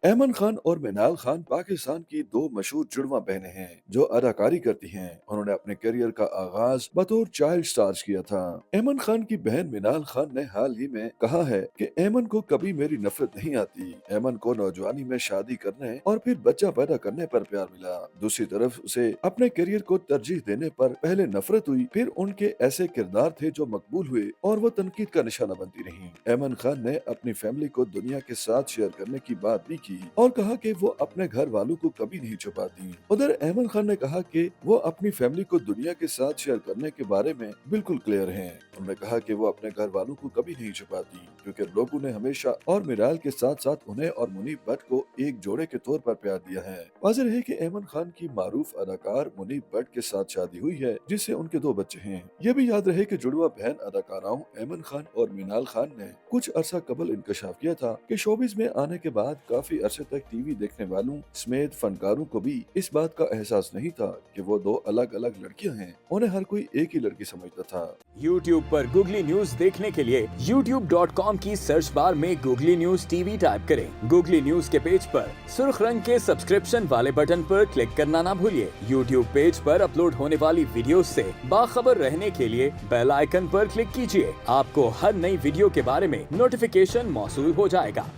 ऐमन खान और मिनाल खान पाकिस्तान की दो मशहूर जुड़वा बहनें हैं जो अदाकारी करती हैं। उन्होंने अपने करियर का आगाज बतौर चाइल्ड स्टार्स किया था। ऐमन खान की बहन मिनाल खान ने हाल ही में कहा है कि ऐमन को कभी मेरी नफरत नहीं आती। ऐमन को नौजवानी में शादी करने और फिर बच्चा पैदा करने पर प्यार मिला। दूसरी तरफ उसे अपने करियर को तरजीह देने पर पहले नफरत हुई, फिर उनके ऐसे किरदार थे जो मकबूल हुए और वो तनकीद का निशाना बनती रहीं। ऐमन खान ने अपनी फैमिली को दुनिया के साथ शेयर करने की बात भी की और कहा कि वो अपने घर वालों को कभी नहीं छुपाती। उधर ऐमन खान ने कहा कि वो अपनी फैमिली को दुनिया के साथ शेयर करने के बारे में बिल्कुल क्लियर हैं। उन्होंने कहा कि वो अपने घर वालों को कभी नहीं छुपाती क्योंकि लोगों ने हमेशा और मिराल के साथ साथ उन्हें और मुनीब भट्ट को एक जोड़े के तौर पर प्यार दिया है। वाज़ेह है कि ऐमन खान की मारूफ अदाकार मुनीब भट्ट के साथ शादी हुई है जिससे उनके दो बच्चे हैं। ये भी याद रहे कि जुड़वा बहन अदाकाराओं ऐमन खान और मिनाल खान ने कुछ अरसा कबल इंकशाफ किया था कि शोबिस में आने के बाद काफी अरसे तक टीवी देखने वालों समेत फनकारों को भी इस बात का एहसास नहीं था कि वो दो अलग अलग लड़कियां हैं। उन्हें हर कोई एक ही लड़की समझता था। YouTube पर गूगली न्यूज देखने के लिए youtube.com की सर्च बार में गूगली न्यूज टीवी टाइप करें। गूगली न्यूज के पेज पर सुर्ख रंग के सब्सक्रिप्शन वाले बटन पर क्लिक करना ना भूलिए। YouTube पेज पर अपलोड होने वाली वीडियो से बाखबर रहने के लिए बेल आइकन पर क्लिक कीजिए। आपको हर नई वीडियो के बारे में नोटिफिकेशन मौसूल हो जाएगा।